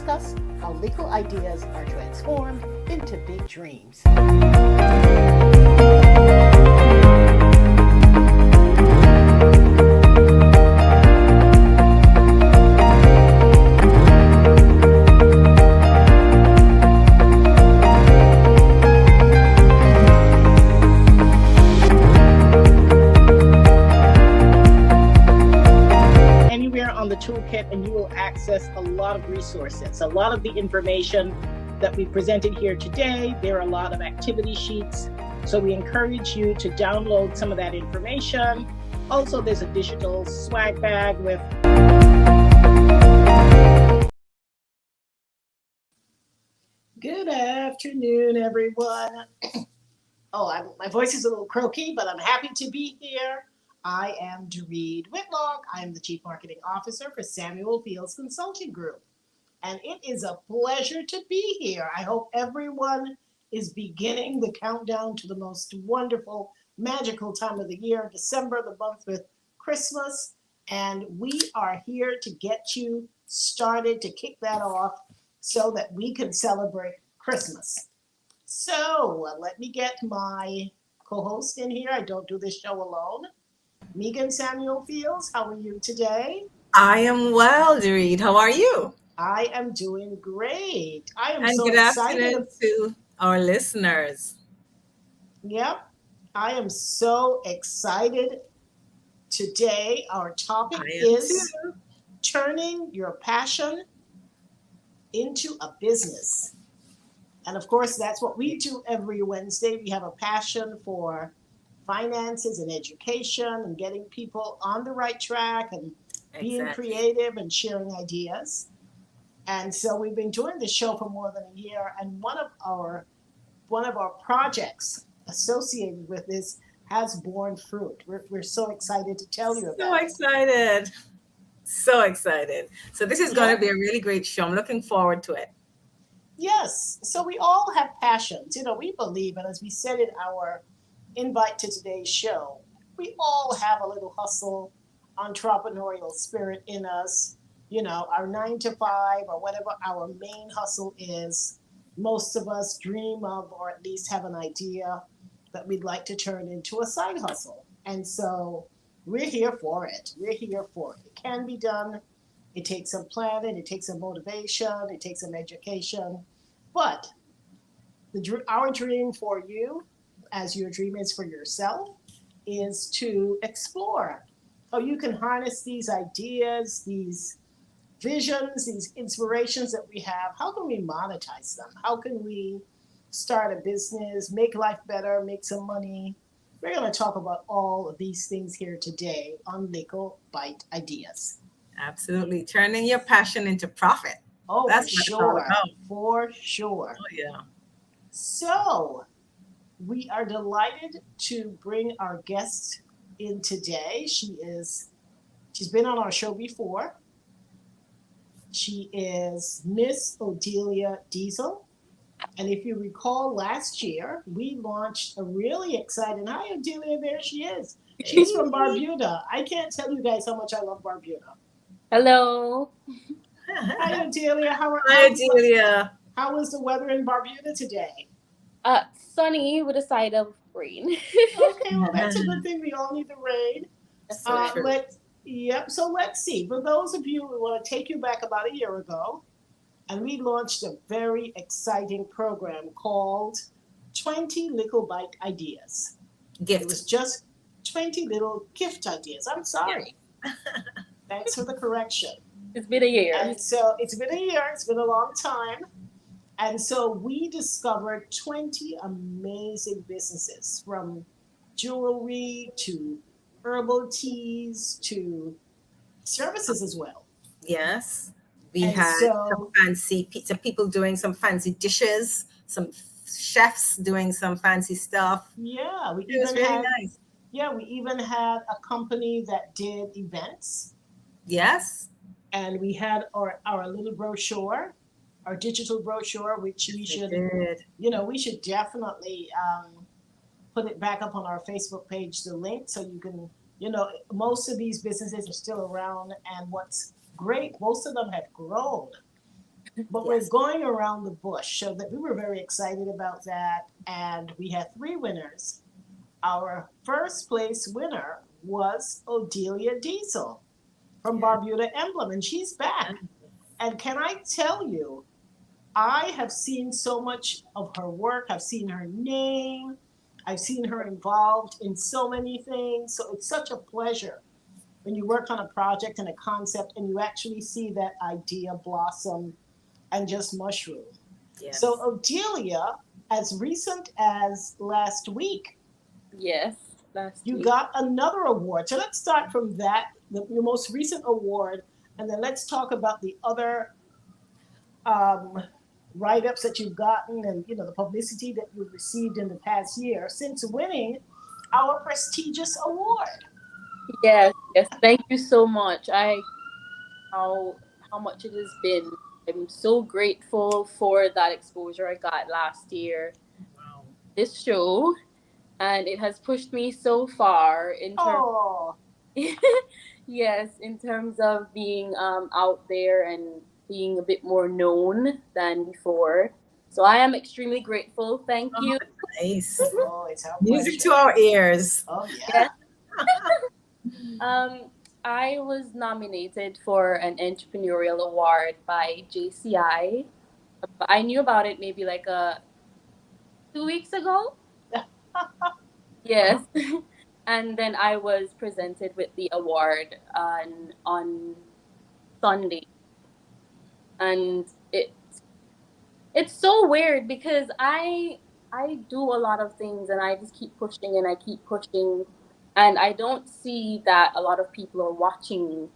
discuss how Likkle ideas are transformed into big dreams. On the toolkit, and you will access a lot of resources. A lot of the information that we presented here today, there are a lot of activity sheets. So we encourage you to download some of that information. Also, there's a digital swag bag with Good afternoon, everyone. My voice is a little croaky, but I'm happy to be here. I am Doreed Whitlock. I am the Chief Marketing Officer for Samuel Fields Consulting Group. And it is a pleasure to be here. I hope everyone is beginning the countdown to the most wonderful, magical time of the year, December, the month with Christmas. And we are here to get you started, to kick that off so that we can celebrate Christmas. So let me get my co-host in here. I don't do this show alone. Megan Samuel Fields, how are you today? I am well, Doreed. How are you? I am doing great. I am and so good excited. Afternoon to our listeners. Yep, I am so excited today. Our topic is turning your passion into a business. And of course, that's what we do every Wednesday. We have a passion for finances and education and getting people on the right track and being creative and sharing ideas. And so we've been doing this show for more than a year, and one of our projects associated with this has borne fruit. We're so excited to tell you about it. So excited. So this is going to be a really great show. I'm looking forward to it. Yes. So we all have passions. We believe, and as we said in our invite to today's show, we all have a little hustle, entrepreneurial spirit in us. Our 9 to 5 or whatever our main hustle is, most of us dream of, or at least have an idea that we'd like to turn into a side hustle. And so we're here for it. It can be done. It takes some planning, it takes some motivation, it takes some education. But our dream for you, as your dream is for yourself, is to explore how you can harness these ideas, these visions, these inspirations that we have. How can we monetize them? How can we start a business, make life better, make some money? We're going to talk about all of these things here today on Likkle Byte Ideas. Absolutely. Turning your passion into profit. Oh, that's for sure. Oh, yeah. So we are delighted to bring our guest in today. She's been on our show before. She is Miss Odelia Diesel. And if you recall, last year, we launched a really exciting, hi Odelia, there she is. She's from Barbuda. I can't tell you guys how much I love Barbuda. Hello. Hi Odelia, how was the weather in Barbuda today? Sunny with a side of rain. Okay, well that's a good thing. We all need the rain. So let's see. For those of you, we want to take you back about a year ago, and we launched a very exciting program called 20 Likkle Byte Ideas. It was just 20 little gift ideas. I'm sorry. Thanks for the correction. It's been a year. And so it's been a year. It's been a long time. And so we discovered 20 amazing businesses, from jewelry to herbal teas to services as well. Yes. We had some people doing some fancy dishes, some chefs doing some fancy stuff. Yeah. It was really nice. Yeah, we even had a company that did events. Yes. And we had our little brochure, our digital brochure, which we should definitely put it back up on our Facebook page, the link, so you can, most of these businesses are still around, and what's great, most of them have grown. but we're going around the bush. So that we were very excited about that, and we had 3 winners. Our first place winner was Odelia Diesel from Barbuda Emblem, and she's back. And can I tell you, I have seen so much of her work. I've seen her name. I've seen her involved in so many things. So it's such a pleasure when you work on a project and a concept and you actually see that idea blossom and just mushroom. Yes. So Odelia, as recent as last week, Yes, last you week. got another award. So let's start from that, your most recent award, and then let's talk about the other write-ups that you've gotten, and the publicity that you've received in the past year since winning our prestigious award. Yes, yes. Thank you so much. How how much it has been. I'm so grateful for that exposure I got last year. Wow. This show, and it has pushed me so far in terms. Oh, Yes, in terms of being out there and being a bit more known than before. So I am extremely grateful. Thank Oh, you. nice. oh, it's our Music pleasure. to our ears. Oh yeah. Yes. Um, I was nominated for an entrepreneurial award by JCI. I knew about it maybe like 2 weeks ago. Yes. And then I was presented with the award on Sunday. And it's so weird because I do a lot of things and I just keep pushing and I keep pushing and I don't see that a lot of people are watching me.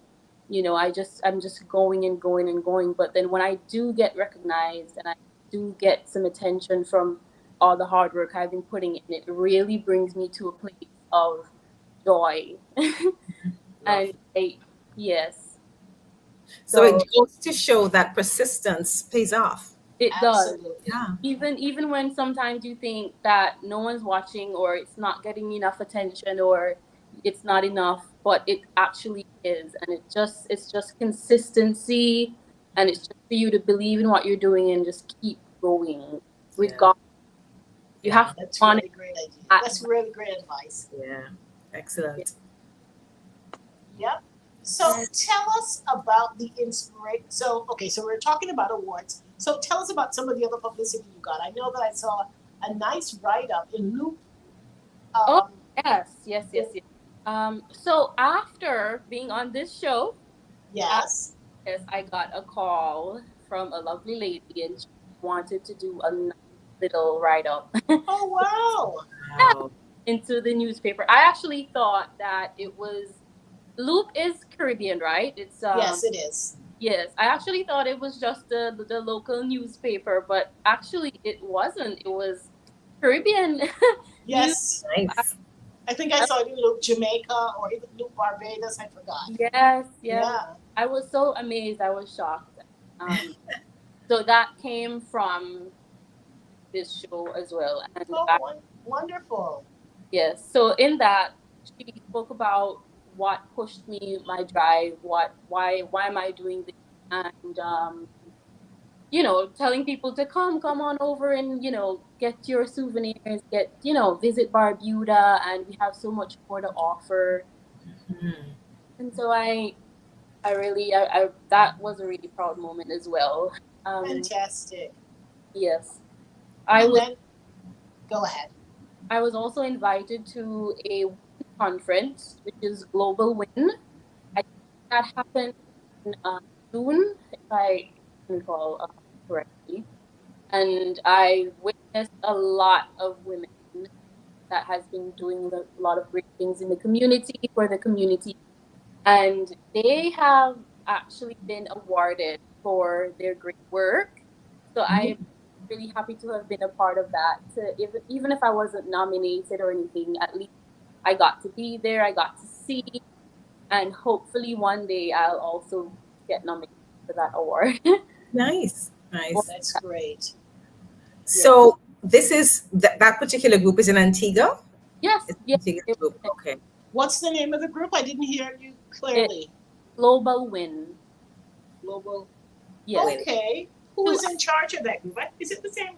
I'm just going and going and going. But then when I do get recognized and I do get some attention from all the hard work I've been putting in, it really brings me to a place of joy. And yes. So it goes to show that persistence pays off. It does. Absolutely. Yeah. Even when sometimes you think that no one's watching or it's not getting enough attention or it's not enough, but it actually is, and it's just consistency, and it's just for you to believe in what you're doing and just keep going with Yeah. God. You Yeah. have to That's want really it. great idea. That's really great advice. Yeah. Excellent. Yep. So tell us about the inspiration. So we're talking about awards. So tell us about some of the other publicity you got. I know that I saw a nice write-up in Loop. Oh, yes. So after being on this show, Yes. yes, I got a call from a lovely lady, and she wanted to do a nice little write-up Oh wow. Wow. into the newspaper. I actually thought that it was Loop is Caribbean, right? It's Yes, it is. yes. I actually thought it was just the local newspaper, but actually it wasn't. It was Caribbean news. Yes. Nice. I think I saw it in Loop Jamaica or even Loop Barbados. I forgot. Yes. Yeah. I was so amazed. I was shocked. So that came from this show as well, and Oh, wonderful. yes. So in that, she spoke about what pushed me, my drive, why am I doing this, and telling people to come on over and get your souvenirs, visit Barbuda, and we have so much more to offer. Mhm. And so I really, that was a really proud moment as well. Fantastic. Yes, And then, go ahead. I was also invited to a conference, which is Global Win. I think that happened in June, if I recall correctly. And I witnessed a lot of women that has been doing a lot of great things in the community, for the community. And they have actually been awarded for their great work. So I'm really happy to have been a part of that. Even if I wasn't nominated or anything, at least I got to be there, I got to see, and hopefully one day I'll also get nominated for that award. Nice. Nice. That's great. So this is that particular group is in Antigua? Yes, It's yes. Antigua group. Okay. What's the name of the group? I didn't hear you clearly. Global Win. Global. Yes. Okay. Who is in charge of that group? Is it the same?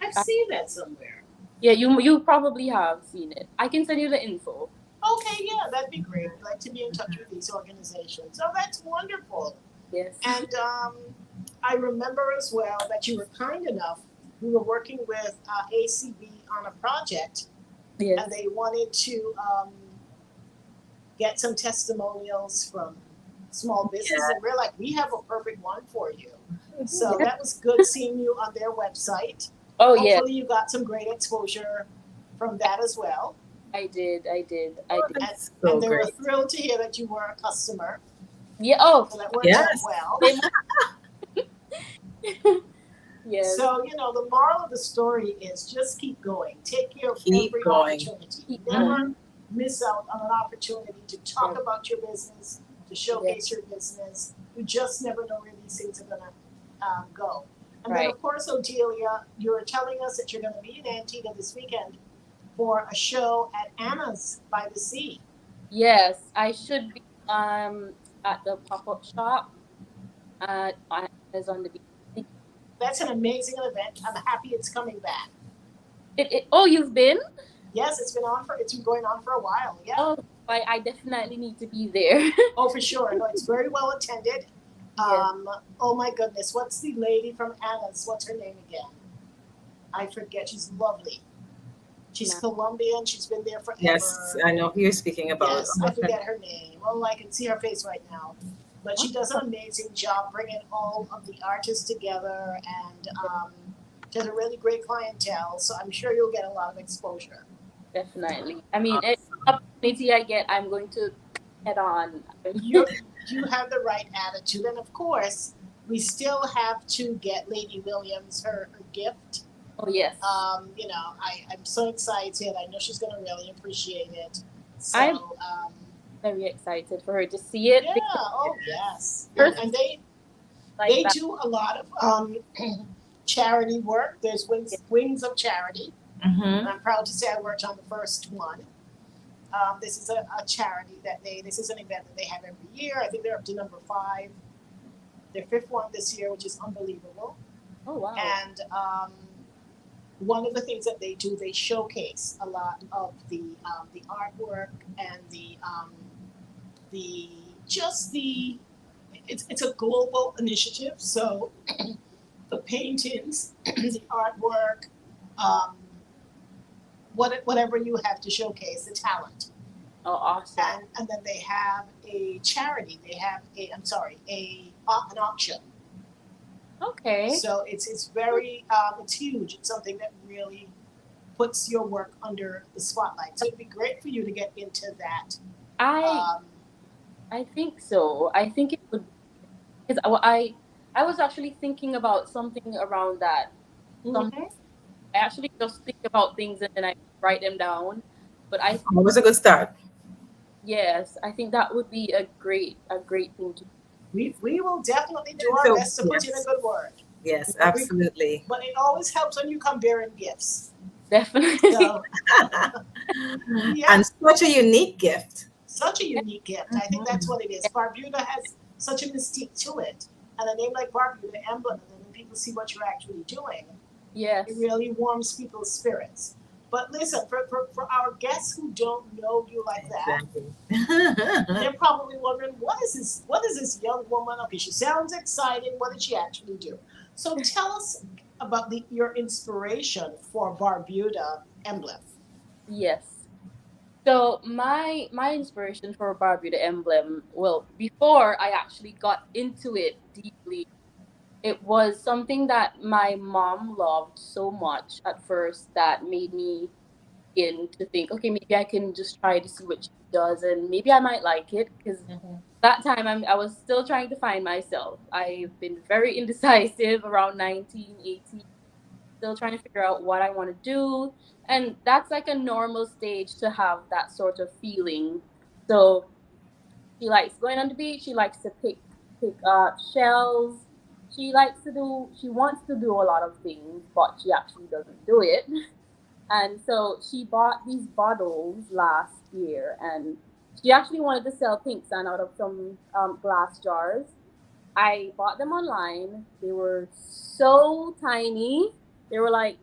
I've seen that somewhere. Yeah, you probably have seen it. I can send you the info. Okay, yeah, that'd be great. I'd like to be in touch with these organizations. Oh, that's wonderful. Yes. And I remember as well that you were kind enough. We were working with ACB on a project, Yes. and they wanted to get some testimonials from small businesses. And we're like, we have a perfect one for you. So that was good seeing you on their website. Oh, yeah. Hopefully you got some great exposure from that as well. I did. And they great. were thrilled to hear that you were a customer. Yeah. Oh, So that worked out well. Yes. So, the moral of the story is just keep going. Take care of every opportunity. Never miss out on an opportunity to talk about your business, to showcase your business. You just never know where these things are going to go. And then, of course, Odelia, you're telling us that you're going to be in Antigua this weekend for a show at Anna's by the Sea. Yes, I should be at the pop-up shop at Anna's on the beach. That's an amazing event. I'm happy it's coming back. Oh, you've been? Yes, it's been going on for a while. Yeah. Oh, I definitely need to be there. Oh, for sure. No, it's very well attended. Oh my goodness, what's the lady from Anna's? What's her name again? I forget. She's lovely. She's Colombian. She's been there forever. Yes, I know who you're speaking about. Yes, I forget her name. Oh, I can see her face right now. But she does an amazing job bringing all of the artists together, and she has a really great clientele. So I'm sure you'll get a lot of exposure. Definitely. I mean, any opportunity I get, I'm going to head on. You have the right attitude, and of course, we still have to get Lady Williams her gift. Oh yes. I'm so excited. I know she's going to really appreciate it. So I'm very excited for her to see it. Yeah. Oh yes. And they do a lot of charity work. There's Wings of Charity. Mm-hmm. And I'm proud to say I worked on the first one. This is a charity this is an event that they have every year. I think they're up to number 5. Their 5th one this year, which is unbelievable. Oh, wow. And one of the things that they do, they showcase a lot of the artwork and it's a global initiative. So the paintings, the artwork, whatever you have to showcase, the talent. Oh, awesome. And then they have a charity. They have an auction. Okay. So it's very it's huge. It's something that really puts your work under the spotlight. So it'd be great for you to get into that. I think so. I think it would, because I was actually thinking about something around that. Mm-hmm. I actually just think about things and then I write them down. But it was a good start. Yes, I think that would be a great thing to do. We will definitely do our best to put in a good word. Yes, absolutely. But it always helps when you come bearing gifts. Definitely. So, And such a unique gift. Such a unique gift. I think that's what it is. Barbuda has such a mystique to it. And a name like Barbuda, emblem, and then people see what you're actually doing. Yes. It really warms people's spirits. But listen, for our guests who don't know you like that, they're probably wondering, what is this young woman up here? She sounds exciting. What did she actually do? So tell us about your inspiration for Barbuda emblem. Yes. So my inspiration for Barbuda emblem, well, before I actually got into it deeply, it was something that my mom loved so much at first that made me begin to think, okay, maybe I can just try to see what she does and maybe I might like it, because that time I was still trying to find myself. I've been very indecisive around 19, 18, still trying to figure out what I want to do. And that's like a normal stage to have that sort of feeling. So she likes going on the beach. She likes to pick shells. She wants to do a lot of things, but she actually doesn't do it. And so she bought these bottles last year, and she actually wanted to sell pink sand out of some glass jars. I bought them online. They were so tiny. They were like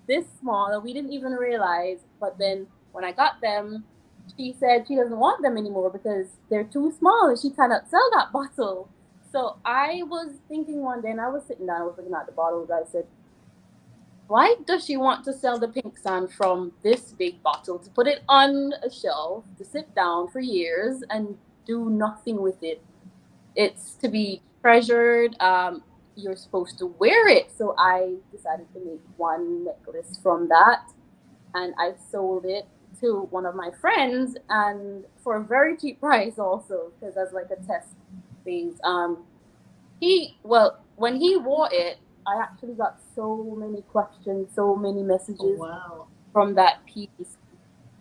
this small, and we didn't even realize. But then when I got them, she said she doesn't want them anymore because they're too small and she cannot sell that bottle. So I was thinking one day, and I was sitting down, I was looking at the bottles. I said, why does she want to sell the pink sand from this big bottle to put it on a shelf to sit down for years and do nothing with it? It's to be treasured. You're supposed to wear it. So I decided to make one necklace from that, and I sold it to one of my friends, and for a very cheap price also, because as like a test phase. When he wore it, I actually got so many questions, so many Oh, messages wow. from that piece.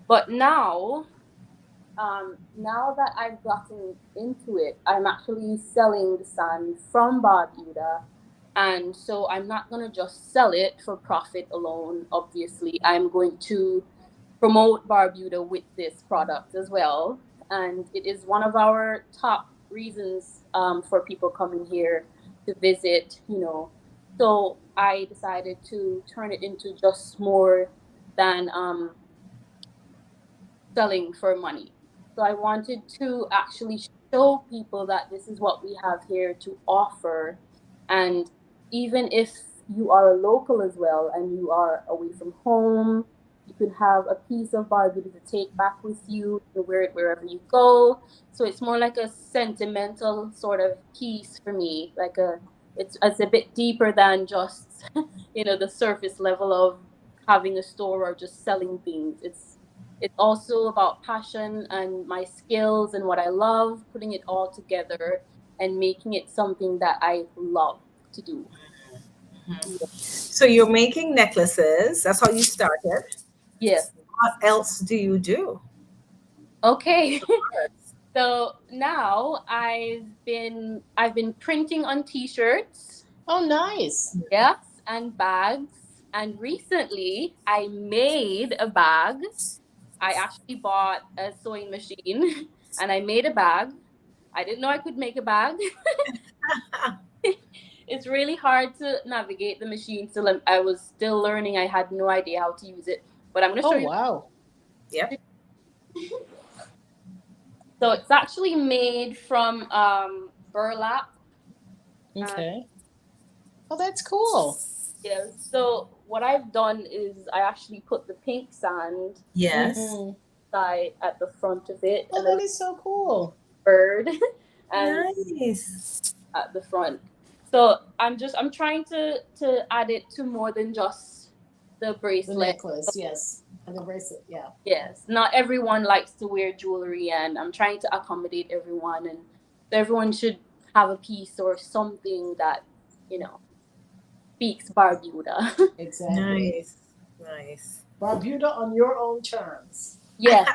But now that I've gotten into it, I'm actually selling the sand from Barbuda. And so I'm not going to just sell it for profit alone. Obviously, I'm going to promote Barbuda with this product as well. And it is one of our top reasons for people coming here to visit, you know. So I decided to turn it into just more than selling for money. So I wanted to actually show people that this is what we have here to offer. And even if you are a local as well and you are away from home, you could have a piece of Barbie to take back with you and wear it wherever you go. So it's more like a sentimental sort of piece for me. It's a bit deeper than just the surface level of having a store or just selling things. It's also about passion and my skills and what I love, putting it all together and making it something that I love to do. Yeah. So you're making necklaces. That's how you started. Yes. What else do you do? Okay. So now I've been printing on t-shirts, Oh, nice. yes, and bags. And recently I made a bag. I actually bought a sewing machine and I made a bag. I didn't know I could make a bag. It's really hard to navigate the machine. Still, I was still learning. I had no idea how to use it. But I'm going to show Oh, you. wow. Yep. So it's actually made from burlap. Okay. Oh, that's cool. Yeah. So what I've done is I actually put the pink sand Yes. Mhm. side at the front of it Oh, and a that is so cool. bird and Nice. at the front. So I'm trying to add it to more than just the The bracelet. necklace, yes. And the bracelet, yeah. Yes, not everyone likes to wear jewelry, and I'm trying to accommodate everyone, and everyone should have a piece or something that you know speaks Barbuda. Exactly. Nice. Nice. Barbuda on your own terms. Yes.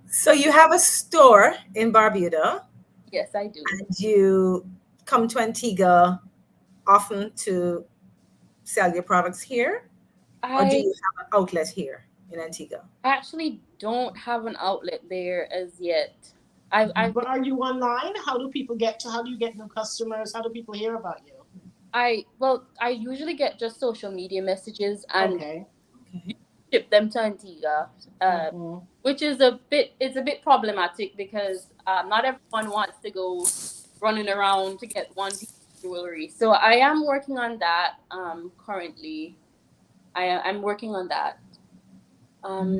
So you have a store in Barbuda Yes, I do. and you come to Antigua often to sell your products here? Or do I you have an outlet here in Antigua? actually don't have an outlet there as yet. I've But are you online? How do you get new customers? How do people hear about you? I usually get just social media messages and Okay. Okay. ship them to Antigua, Hmm. which is a bit problematic because not everyone wants to go running around to get one piece of jewelry. So I am working on that currently. I'm working on that. Um,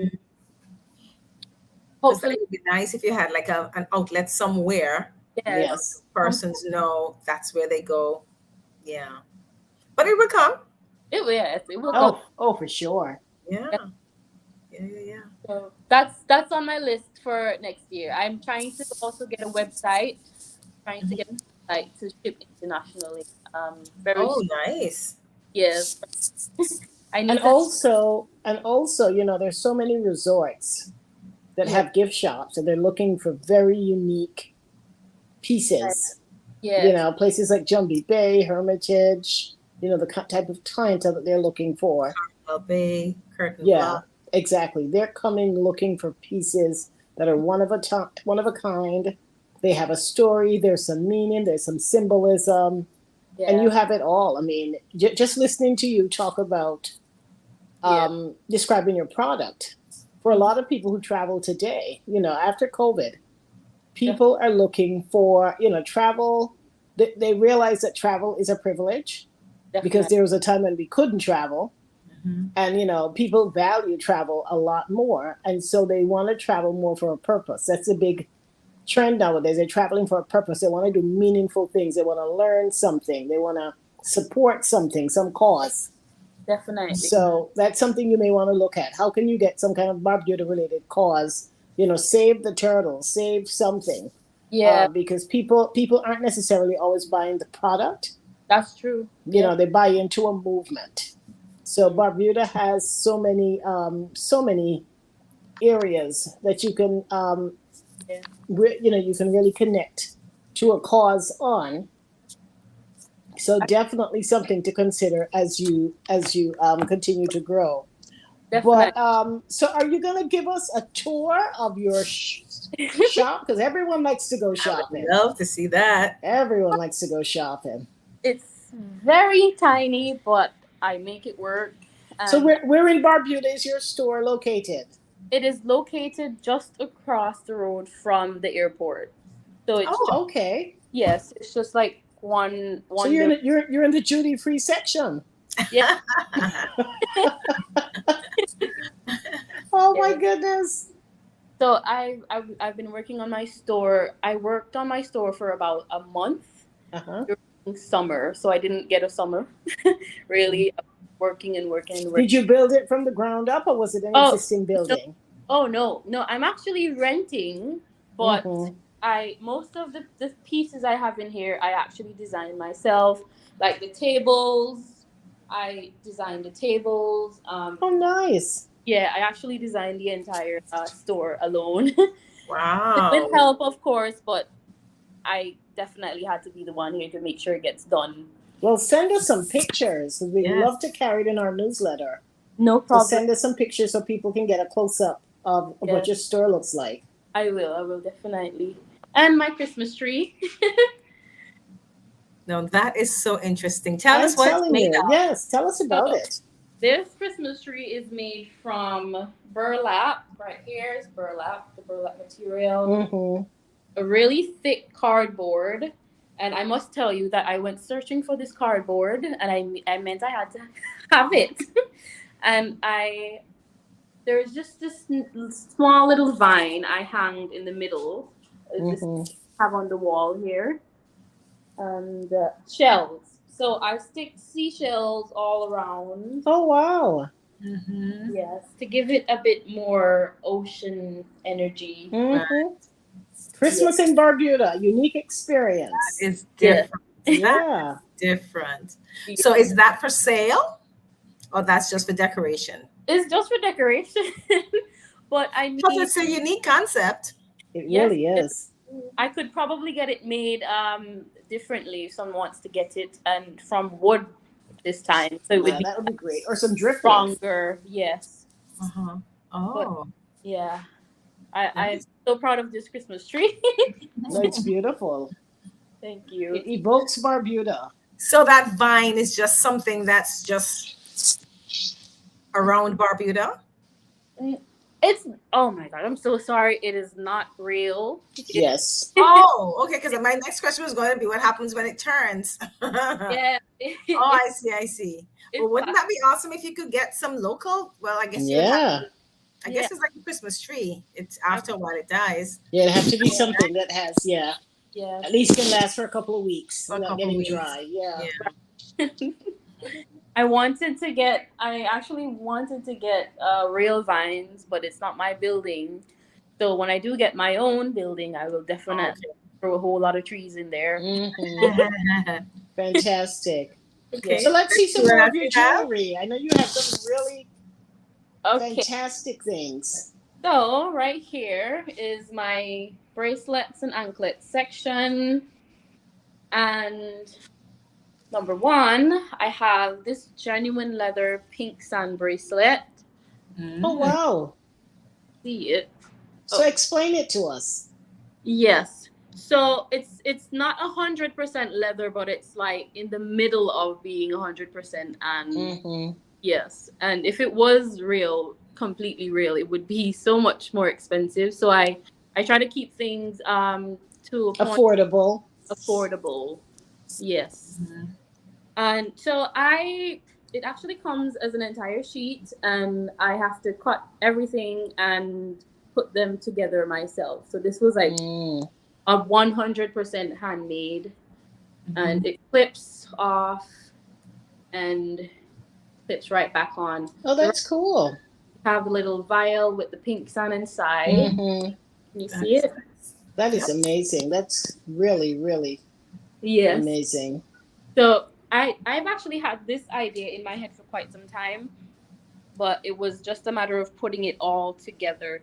Because that hopefully, would be nice if you had like an outlet somewhere. yes. Yes. Persons know that's where they go. Yeah. But it will come. It will come. Oh, for sure. Yeah. Yeah, yeah, yeah. So that's on my list for next year. I'm trying to also get a website. Trying to get a website to ship internationally. Very Oh, soon. nice. Yes. I And need to. also, there's so many resorts that Yeah. have gift shops and they're looking for very unique pieces. Yes. Places like Jumbie Bay, Hermitage, the type of clientele that they're looking for. Bay, curtain Yeah, block. exactly. They're coming looking for pieces that are one of a kind. they have a story, there's some meaning, there's some symbolism, and you have it all. I mean, just listening to you talk about describing your product. For a lot of people who travel today, after COVID, people are looking for, travel. They realize that travel is a privilege because there was a time when we couldn't travel. And, people value travel a lot more. And so they want to travel more for a purpose. That's a big trend nowadays. They're traveling for a purpose. They want to do meaningful things. They want to learn something. They want to support something, some cause. Definitely. So that's something you may want to look at. How can you get some kind of Barbuda related cause? Save the turtle, save something. Yeah. Because people aren't necessarily always buying the product. That's true. They buy into a movement. So Barbuda has so many areas that you can you can really connect to a cause on. So definitely something to consider as you continue to grow. Definitely. But so are you going to give us a tour of your shop? Because everyone likes to go shopping. I would love to see that. Everyone likes to go shopping. It's very tiny, but I make it work. So where in Barbuda is your store located? It is located just across the road from the airport. So it's okay. Yes, it's just like one. So you're in the duty free section. Yeah. Oh my goodness. So I've been working on my store. I worked on my store for about a month during summer, so I didn't get a summer. Really working. Did you build it from the ground up, or was it an existing building? No. I'm actually renting, but most of the pieces I have in here I actually designed myself, like the tables. I designed the tables. Oh, nice. Yeah, I actually designed the entire store alone. Wow. With help, of course, but I definitely had to be the one here to make sure it gets done. Well, send us some pictures. We'd love to carry it in our newsletter. No problem. So send us some pictures so people can get a close-up of what your store looks like. I will definitely. And my Christmas tree. No, that is so interesting. Tell us what it's made of. Yes, tell us about it. This Christmas tree is made from burlap. Right here is burlap, the burlap material. A really thick cardboard. And I must tell you that I went searching for this cardboard, and I meant I had to have it. And there's just this small little vine I hanged in the middle. Just have on the wall here. And shells. So I stick seashells all around. Oh, wow. Yes, to give it a bit more ocean energy. Christmas in Barbuda, unique experience. That is different. Yeah. Different. So is that for sale, or that's just for decoration? It's just for decoration. But I mean, because it's a unique concept. It really is. I could probably get it made differently if someone wants to get it, and from wood this time. So it would that would be great. Or some drift stronger. Yes. Oh. But, yeah. I'm so proud of this Christmas tree. No, it's beautiful. Thank you. It evokes Barbuda. So that vine is just something that's just around Barbuda? It's, oh my God, I'm so sorry. It is not real. Yes. Oh, okay. Because my next question was going to be what happens when it turns. Yeah. Oh, I see. Well, wouldn't that be awesome if you could get some local? Well, I guess. Yeah. I guess it's like a Christmas tree. It's after a while it dies. Yeah, it has to be something that has, at least can last for a couple of weeks without getting dry. Yeah. I actually wanted to get real vines, but it's not my building. So when I do get my own building, I will definitely throw a whole lot of trees in there. Fantastic. Okay. So let's see some more of your jewelry. I know you have some really fantastic things. So right here is my bracelets and anklets section. And number one, I have this genuine leather pink sand bracelet. Oh, wow. See it? So explain it to us. Yes. So it's not 100% leather, but it's like in the middle of being 100%. And Mm-hmm. yes, and if it was real, completely real, it would be so much more expensive. So I try to keep things to a point Affordable. affordable. Yes. Mhm. And so it actually comes as an entire sheet, and I have to cut everything and put them together myself. So this was like Mm. a 100% handmade, and Mhm. it clips off and clips right back on. Oh, The rest that's cool. have the little vial with the pink sun inside. Mm-hmm. Can you That see is it? nice. That is Yep. amazing. That's really, really Yes. amazing. So I've actually had this idea in my head for quite some time, but it was just a matter of putting it all together.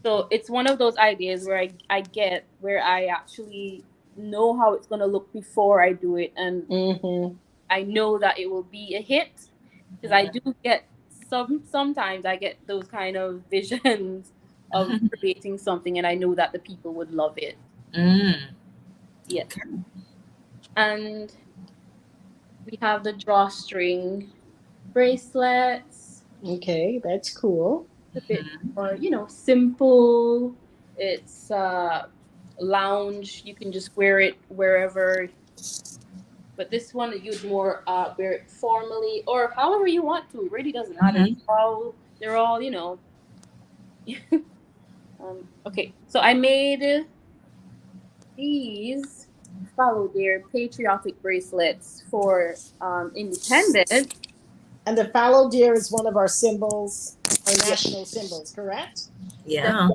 So it's one of those ideas where I get where I actually know how it's gonna look before I do it, and Mm-hmm. I know that it will be a hit, because I do get sometimes I get those kind of visions of Mhm. creating something, and I know that the people would love it. Mm. Yes. Okay. And we have the drawstring bracelets. Okay, that's cool. A bit Mhm. more, simple. It's lounge. You can just wear it wherever. But this one, you'd more wear it formally or however you want to. It really doesn't matter. Mhm. They're all. Okay, so I made these follow their patriotic bracelets for independence. And the fallow deer is one of our symbols, our Yes, national symbols, correct? that's Yeah.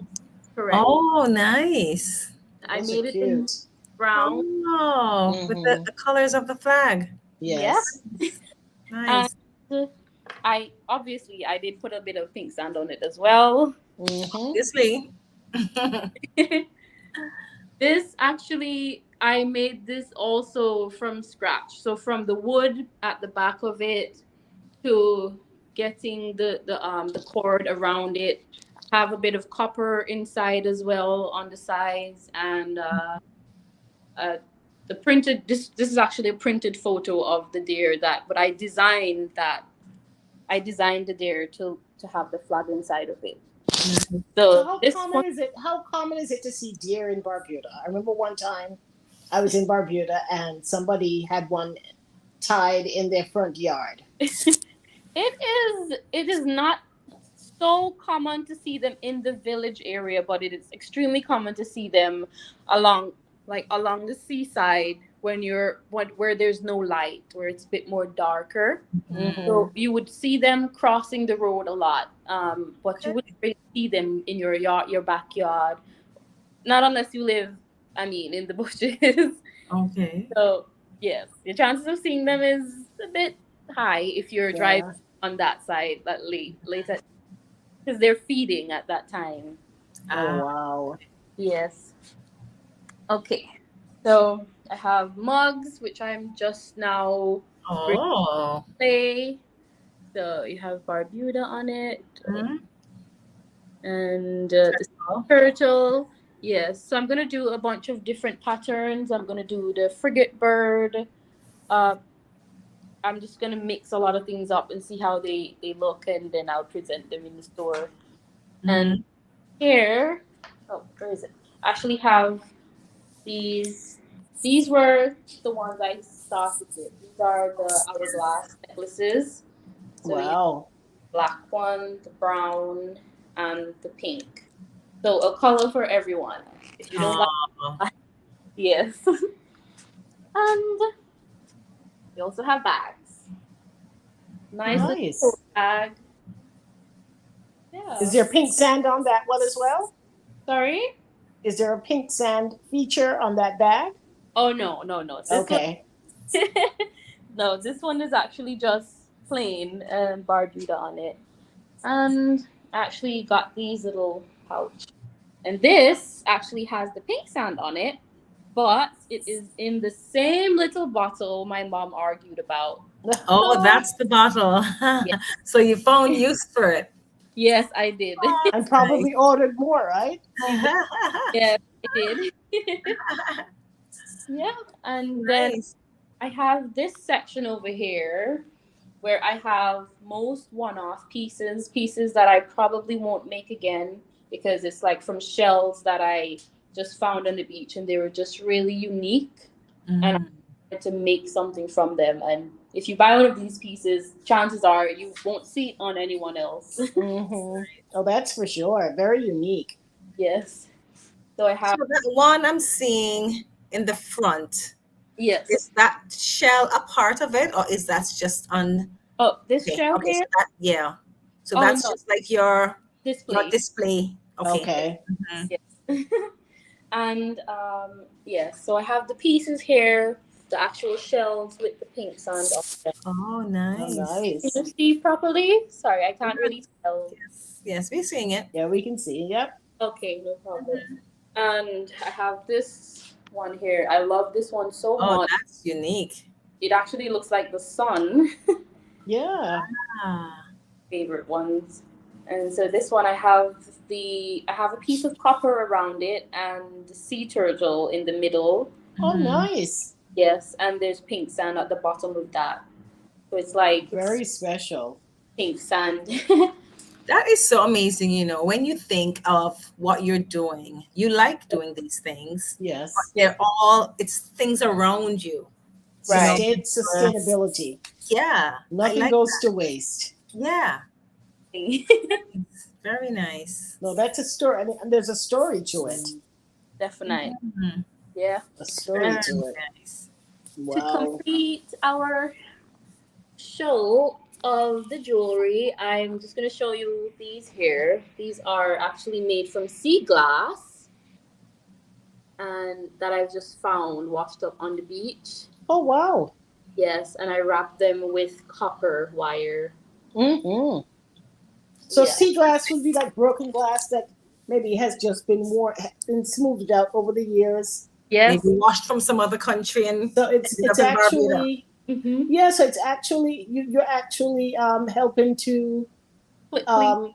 correct. Oh, nice. I Those are made it in cute. brown. Oh, with Mm-hmm. the colors of the flag. Yeah. Yes. And Nice. I did put a bit of pink sand on it as well. Mm-hmm. Obviously. This actually, I made this also from scratch. So from the wood at the back of it to getting the cord around it. Have a bit of copper inside as well on the sides, and uh, the printed. This is actually a printed photo of the deer but I designed that. I designed the deer to have the flag inside of it. Nice. So So how this common one, is it? How common is it to see deer in Barbuda? I remember one time I was in Barbuda and somebody had one tied in their front yard. it is not so common to see them in the village area, but it is extremely common to see them along along the seaside when where there's no light, where it's a bit more darker. Mhm. Mm-hmm. So you would see them crossing the road a lot, but you Okay. wouldn't really see them in your yard, your backyard, not unless you live, I mean, in the bushes. Okay. So yes, the chances of seeing them is a bit high if you're driving Yeah. on that side that late at, because they're feeding at that time. Oh Ah. wow. Yes. Okay. So I have mugs, which I'm just now bringing Oh. to play. So you have Barbuda on it, Mhm. and the Turtle. turtle. Yes. So I'm gonna do a bunch of different patterns. I'm gonna do the frigate bird. Uh, I'm just gonna mix a lot of things up and see how they look, and then I'll present them in the store. And Mhm. here, oh, where is it? I actually have these. These were the ones I started with. These are the hourglass necklaces. So you have Wow. the black one, the brown, and the pink. So a color for everyone. If you don't like Oh. black, yes. And we also have bags. Nice little tote Nice. bag. Is Yeah. there pink sand on that one as well? Sorry? Is there a pink sand feature on that bag? Oh no, no, no. This one Okay. no, this one is actually just plain and Barbuda on it. And I actually got these little pouch. And this actually has the pink sand on it, but it is in the same little bottle my mom argued about. Oh, that's the bottle. Yeah. So you found use for it. Yes, I did. And That's nice. probably ordered more, right? Yeah, did. Yeah, and then Nice. I have this section over here where I have most one-off pieces that I probably won't make again because it's like from shells that I just found on the beach and they were just really unique and I Mhm. wanted to make something from them. And if you buy one of these pieces, chances are you won't see it on anyone else. Mm-hmm. Oh, that's for sure. Very unique. Yes. So I So have, that one I'm seeing in the front, yes. is that shell a part of it, or is that just on? Oh, this Okay, shell okay, so here? that, yeah. So Oh, that's no, just like your display. display. Okay. Okay. Mhm. Yes. And yes, so I have the pieces here, the actual shells with the pink sand on them. Oh, Oh, nice. Can nice. you see properly? Sorry, I can't really tell. Yes, yes, we're seeing it. Yeah, we can see. Yep. Okay, no problem. And I have this one here. I love this one so Oh, much. that's unique. It actually looks like the sun. Yeah. Ah. Favorite ones. And so this one I have a piece of copper around it and the sea turtle in the middle. Oh, Mhm. nice. Yes, and there's pink sand at the bottom of that. So it's like it's Very special. pink sand. That is so amazing, when you think of what you're doing, you like doing these things, but Yes. it's things around you, Right. uh, Sustainability. yeah, I Nothing like goes to waste. Yeah, very nice. No, that's a story. And there's a story to it. Definitely. Mhm. Yeah. A story Very to it. nice. To Wow. complete our show of the jewelry, I'm just going to show you these here. These are actually made from sea glass and that I've just found washed up on the beach. Oh, wow. Yes, and I wrapped them with copper wire. Mm-hmm. So Yeah. sea glass would be like broken glass that maybe has just been smoothed out over the years. Maybe Yes. washed from some other country and So it's ended it's up in Barbados. actually Mm-hmm. yeah. So it's actually you're actually helping to Quickly. um,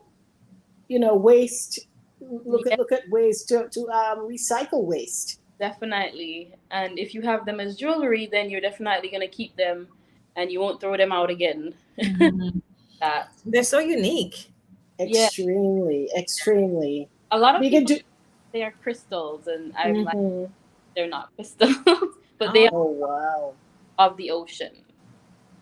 waste. Yeah, Look at ways to recycle waste. definitely. And if you have them as jewelry, then you're definitely going to keep them and you won't throw them out again. Mhm. That. They're so unique. Yeah. Extremely, extremely. A lot of We can people do. they are crystals and I'm like Mm-hmm. they're not crystals, but they Oh, are Oh wow. of the ocean.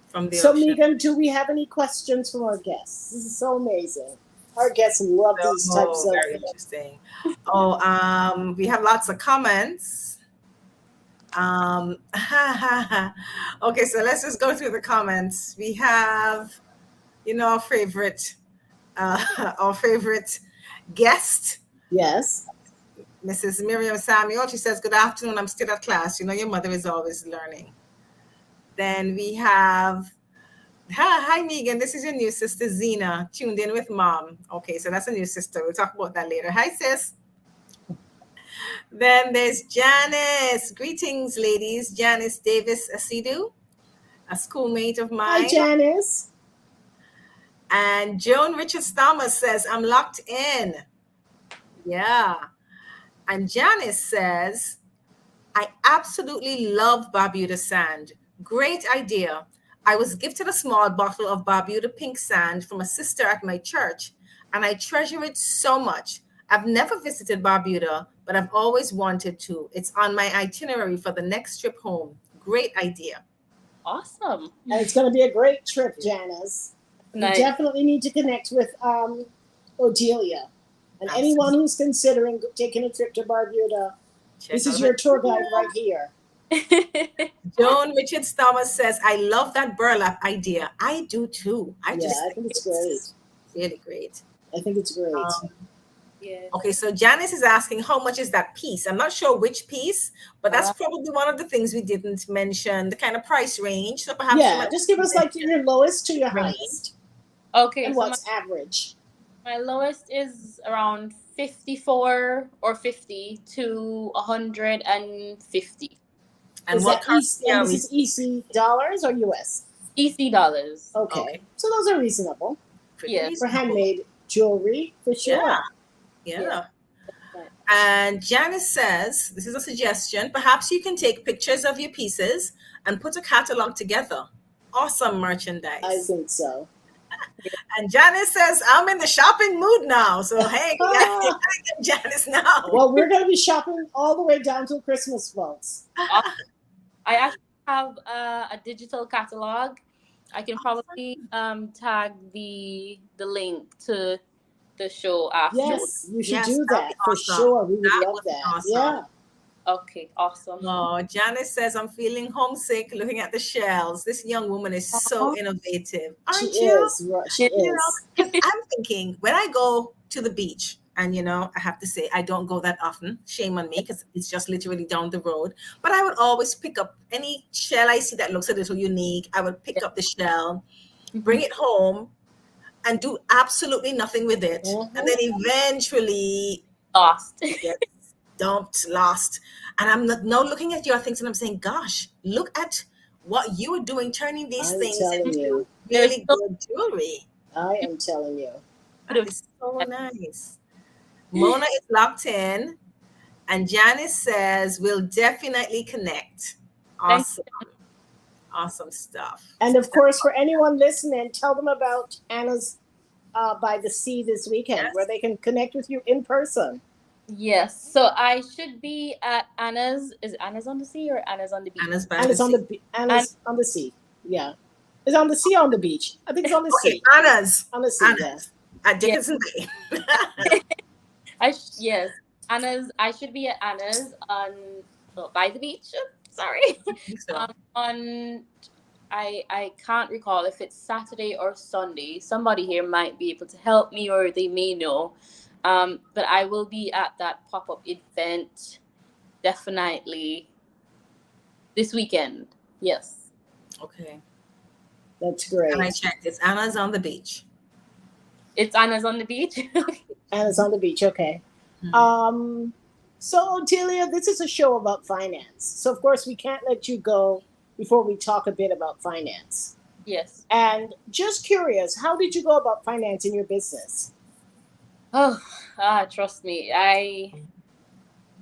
from the So ocean. Megan, do we have any questions from our guests? This is so amazing. Our guests love these types Oh, of. very interesting. Oh, we have lots of comments. Um, okay, so let's just go through the comments. We have, our favorite, our favorite guest, Yes. Mrs. Miriam Samuel. She says, "Good afternoon. I'm still at class. Your mother is always learning." Then we have, hi Megan. This is your new sister Zena, tuned in with mom. Okay, so that's a new sister. We'll talk about that later. Hi, sis. Then there's Janice. Greetings, ladies. Janice Davis Asidu, a schoolmate of Hi, mine. Janice. And Joan Richards Thomas says, "I'm locked in." Yeah. And Janice says, "I absolutely love Barbuda sand. Great idea. I was gifted a small bottle of Barbuda pink sand from a sister at my church, and I treasure it so much. I've never visited Barbuda, but I've always wanted to. It's on my itinerary for the next trip home. Great idea." Awesome. And it's going to be a great trip, Janice. You Nice. definitely need to connect with Odelia. And anyone who's considering taking a trip to Barbuda, this is your tour guide right here. Joan Richards Thomas says, "I love that burlap idea." I do too. I think it's great. Really great. I think it's great. Yes. Okay, so Janice is asking, how much is that piece? I'm not sure which piece, but that's probably one of the things we didn't mention, the kind of price range. So perhaps you might just give us like your lowest to your range. highest. Okay, And so what's average? my lowest is around 54 or 50 to 150 And Is what that currency are this we? is EC dollars or US? EC dollars. Okay. So those are reasonable Pretty Yeah. for reasonable. handmade jewelry, for sure. Yeah. And Janice says, this is a suggestion, perhaps you can take pictures of your pieces and put a catalog together. Awesome I merchandise. think so. And Janice says, I'm in the shopping mood now. So, hey, you gotta get Janice now. Well, we're going to be shopping all the way down till Christmas, folks. I actually have a digital catalog. I can probably tag the link to the show after. Yes, you should Yes, do that'd that be for awesome. sure. We would That love would be that. awesome. Yeah. Okay, awesome. Oh, Janice says, I'm feeling homesick looking at the shells. This young woman is so innovative. She Aren't you? is. She You know, is. 'cause I'm thinking when I go to the beach, and I have to say I don't go that often. Shame on me because it's just literally down the road. But I would always pick up any shell I see that looks a little unique. I would pick up the shell, bring it home, and do absolutely nothing with it. And then eventually Lost. gets dumped, lost. And I'm not now looking at your things and I'm saying, gosh, look at what you are doing, turning these I'm things telling into you. really good jewelry. I am telling you. That is so nice. Mona is locked in, and Janice says, we'll definitely connect. Awesome. Awesome stuff. And of course, for anyone listening, tell them about Anna's by the Sea this weekend, where they can connect with you in person. Yes. So I should be at Anna's. Is it Anna's on the Sea or Anna's on the beach? Anna's on the sea. Yeah. It's on the sea or on the beach? I think it's on the sea. Anna's. On the sea, Anna's. At Dickinson Bay. Yes. Anna's. I should be at Anna's by the beach. Sorry. So. I can't recall if it's Saturday or Sunday. Somebody here might be able to help me, or they may know. But I will be at that pop-up event definitely this weekend. Yes. Okay. That's great. And I checked. It's Anna's on the beach. It's Anna's on the beach. Anna's on the beach. Okay. Mm-hmm. So, Otelia, this is a show about finance. So, of course, we can't let you go before we talk a bit about finance. Yes. And just curious, how did you go about financing your business? Oh, trust me. I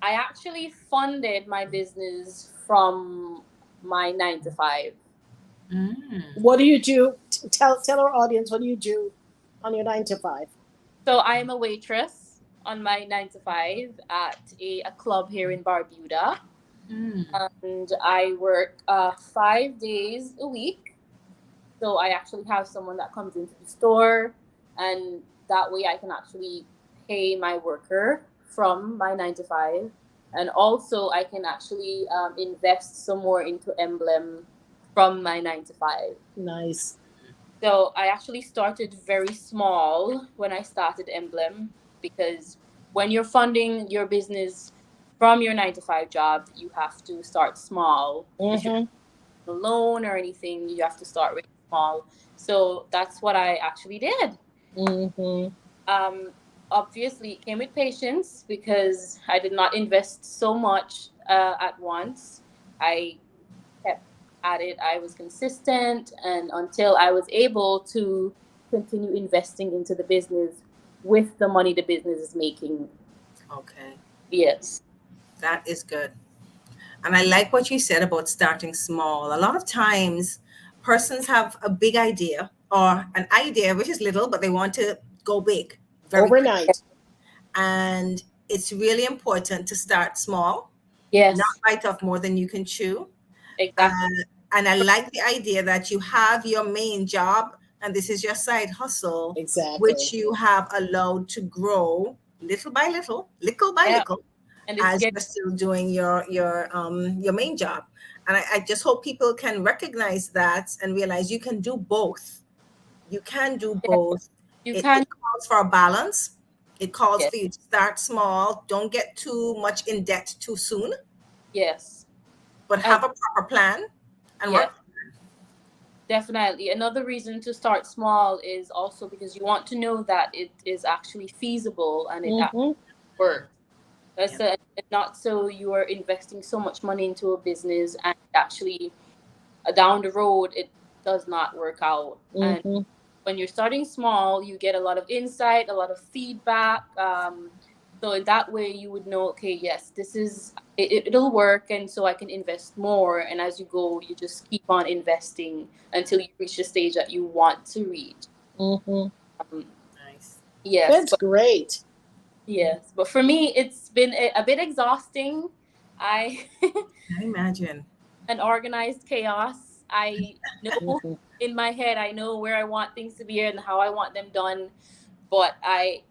actually funded my business from my 9 to 5. What do you do? Tell our audience, what do you do on your 9 to 5? So I am a waitress on my 9 to 5 at a club here in Barbuda. And I work 5 days a week. So I actually have someone that comes into the store, and that way I can actually pay my worker from my 9 to 5. And also I can actually invest some more into Emblem from my 9 to 5. Nice. So I actually started very small when I started Emblem, because when you're funding your business from your 9 to 5 job, you have to start small. If you're a loan or anything, you have to start really small. So that's what I actually did. Obviously, it came with patience, because I did not invest so much at once. I kept at it. I was consistent, and until I was able to continue investing into the business with the money the business is making. Okay. Yes. That is good. And I like what you said about starting small. A lot of times persons have a big idea, or an idea which is little, but they want to go big overnight. Quickly. And it's really important to start small. Yes. Not bite off more than you can chew. Exactly. And I like the idea that you have your main job and this is your side hustle, which you have allowed to grow little by little, little by little, and as you're still doing your main job. And I just hope people can recognize that and realize you can do both. You can do both. It calls for a balance. It calls for you to start small. Don't get too much in debt too soon. Yes. But have a proper plan and work. Definitely. Another reason to start small is also because you want to know that it is actually feasible and it actually works. Not so you are investing so much money into a business and actually down the road it does not work out. And when you're starting small, you get a lot of insight, a lot of feedback. So in that way, you would know, okay, yes, this is it'll work, and so I can invest more. And as you go, you just keep on investing until you reach the stage that you want to reach. Mm-hmm. Um, Nice. yes, That's but great. yes, but for me, it's been a bit exhausting. I I imagine. an organized chaos. I know Mm-hmm. in my head, I know where I want things to be and how I want them done, but I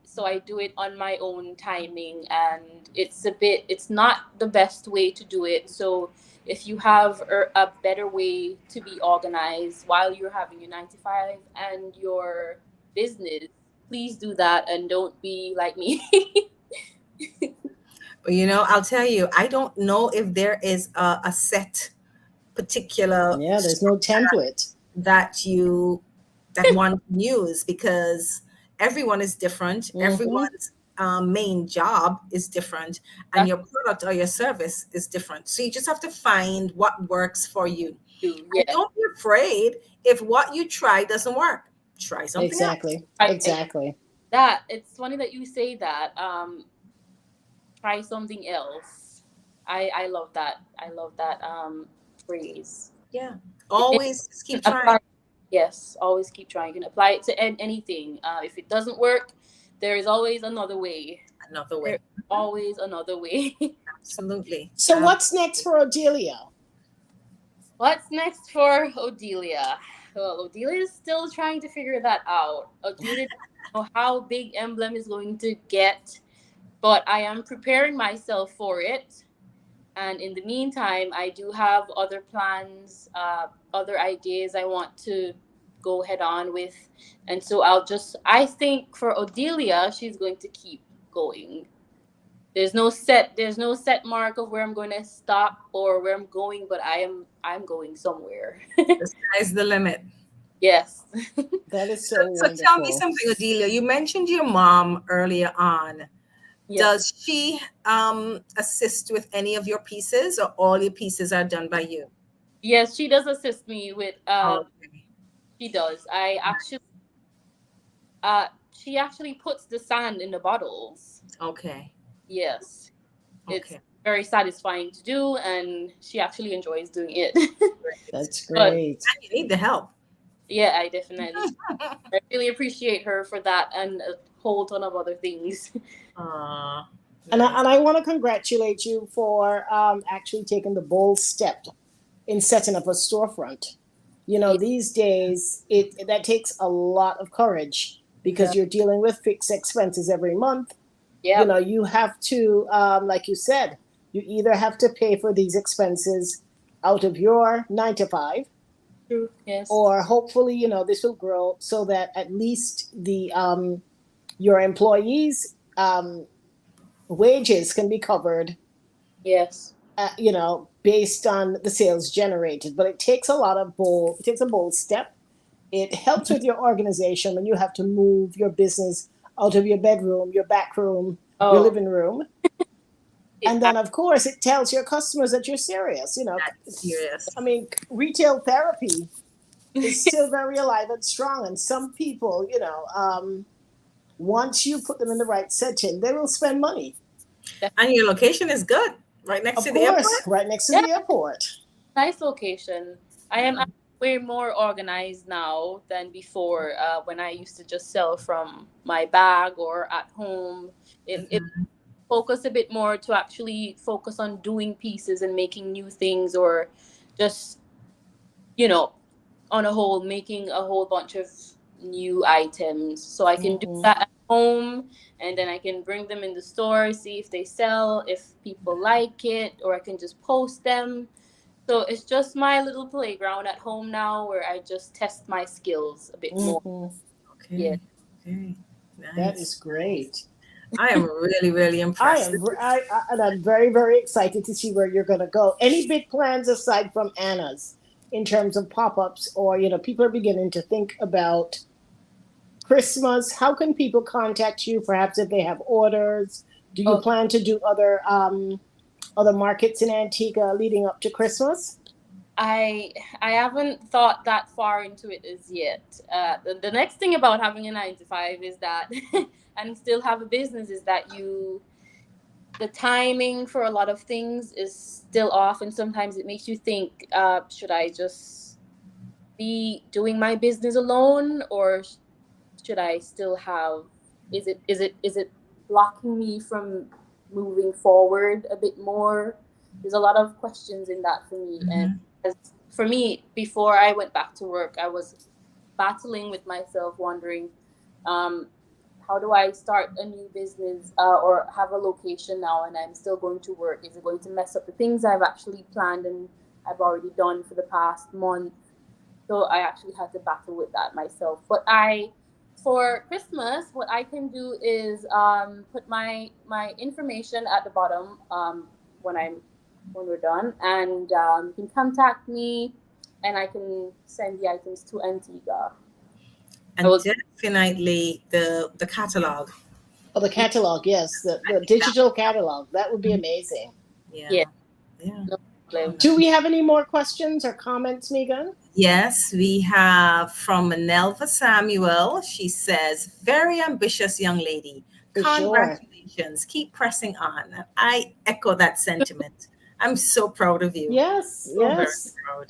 do it on my own timing, and it's not the best way to do it. So if you have a better way to be organized while you're having your 9 to 5 and your business, please do that and don't be like me. But I'll tell you, I don't know if there is a set particular Yeah, there's no template. that one can use, because everyone is different. Mm-hmm. Everyone's main job is different, and That's your product or your service is different. So you just have to find what works for you. you, And yeah. don't be afraid if what you try doesn't work. Try something else. Exactly. I Exactly. that it's funny that you say that. Try something else. I love that. I love that phrase. Yeah. It Always just keep can trying. apply. Yes, always keep trying. You can apply it to anything. If it doesn't work, there is always another way. Another There's way. always another way. Absolutely. So what's next for Odelia? What's next for Odelia? Well, Odelia is still trying to figure that out. Odelia doesn't know how big Emblem is going to get, but I am preparing myself for it. And in the meantime, I do have other plans, other ideas I want to go head on with. And so I think for Odelia, she's going to keep going. There's no set mark of where I'm going to stop or where I'm going, but I'm going somewhere. The sky's the limit. Yes. That is So, so so tell me wonderful. something, Adelia. You mentioned your mom earlier on. Yes. Does she assist with any of your pieces, or all your pieces are done by you? Yes, she does assist me with Okay. she does. She actually puts the sand in the bottles. Okay. Yes. It's Okay. very satisfying to do, and she actually enjoys doing it. Great. That's But great. And you need the help. yeah, I really appreciate her for that and a whole ton of other things. Uh, And nice. I want to congratulate you for actually taking the bold step in setting up a storefront. You know, Yeah, these days it that takes a lot of courage because yeah, you're dealing with fixed expenses every month. You yep, know, you have to, like you said, you either have to pay for these expenses out of your 9 to 5, true. Yes, or hopefully, you know, this will grow so that at least the your employees' wages can be covered, yes, you know, based on the sales generated. But it takes a bold step. It helps with your organization when you have to move your business out of your bedroom, your back room, your oh, living room. it, And then, of course, it tells your customers that you're serious. You know, That's serious. I mean, retail therapy is still very alive and strong. And some people, you know, once you put them in the right setting, they will spend money. And your location is good, right next Of to the course, airport. right next to yeah, the airport. nice location. I am way more organized now than before. When I used to just sell from my bag or at home, it Mhm. focus a bit more to actually focus on doing pieces and making new things, or just you know on a whole making a whole bunch of new items, so I can do Mm-hmm. that at home, and then I can bring them in the store, see if they sell, if people like it, or I can just post them. So it's just my little playground at home now where I just test my skills a bit more. Mm-hmm. Yeah. Okay. Okay. That Nice. is Nice. great. I am really, really impressed. This is And I'm very, very excited to see where you're going to go. Any big plans aside from Anna's in terms of pop-ups, or you know, people are beginning to think about Christmas. How can people contact you? Perhaps if they have orders. Do you Oh, plan to do other markets in Antigua leading up to Christmas? I I haven't thought that far into it as yet. The next thing about having a 9 to 5 is that and still have a business is that the timing for a lot of things is still off, and sometimes it makes you think, should I just be doing my business alone, or should I still have, is it blocking me from moving forward a bit more? There's a lot of questions in that for me. And Mhm. as for me, before I went back to work, I was battling with myself, wondering, um, how do I start a new business, or have a location now and I'm still going to work? Is it going to mess up the things I've actually planned and I've already done for the past month? So I actually had to battle with that myself. But for Christmas, what I can do is, put my information at the bottom, when when we're done, and you can contact me, and I can send the items to Antigua. I And will. definitely the catalog. Oh, the catalog, yes, the digital catalog. That would be amazing. Yeah, Yeah. Yeah. no problem. Do we have any more questions or comments, Megan? Yes, we have from Nelva Samuel. She says, very ambitious young lady. For sure. Congratulations. Keep pressing on. I echo that sentiment. I'm so proud of you. Yes, So very yes. proud.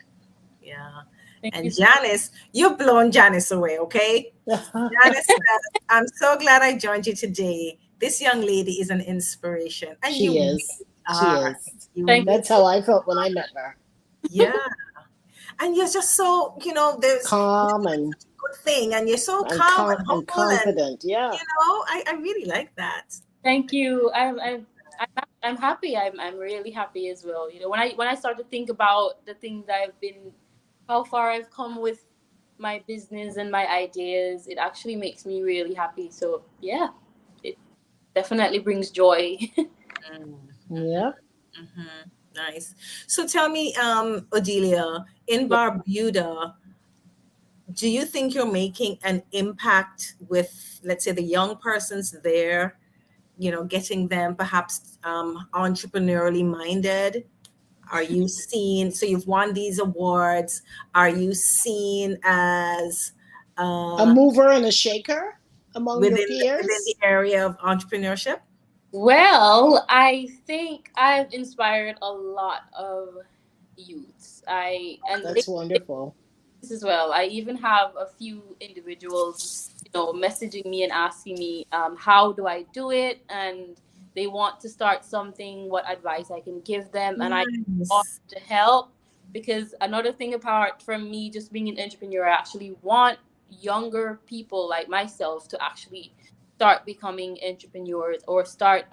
Yeah. Thank you And so Janice, you've blown Janice away, okay? Janice says, I'm so glad I joined you today. This young lady is an inspiration. And you She really is. She are. is. You Thank you. really, That's how I felt when I met her. yeah. And you're just so, there's Calm and such a good thing, and you're so and, calm com- and and humble, and confident. Yeah. I really like that. Thank you. I'm happy. I'm really happy as well. When I start to think about the things how far I've come with my business and my ideas, it actually makes me really happy. So yeah, it definitely brings joy. Mm, mhm, Yep. mhm. Nice. So tell me, Odelia, in Yeah. Barbuda, do you think you're making an impact with, let's say, the young persons there, getting them perhaps entrepreneurially minded? Are you seen, so you've won these awards, are you seen as A uh, mover and a shaker among your within the peers. area of entrepreneurship? Well, I think I've inspired a lot of youths. That's wonderful. As well. I even have a few individuals, messaging me and asking me, how do I do it, and they want to start something. What advice I can give them, and I want Nice. to help. Because another thing, apart from me just being an entrepreneur, I actually want younger people like myself to actually start becoming entrepreneurs, or start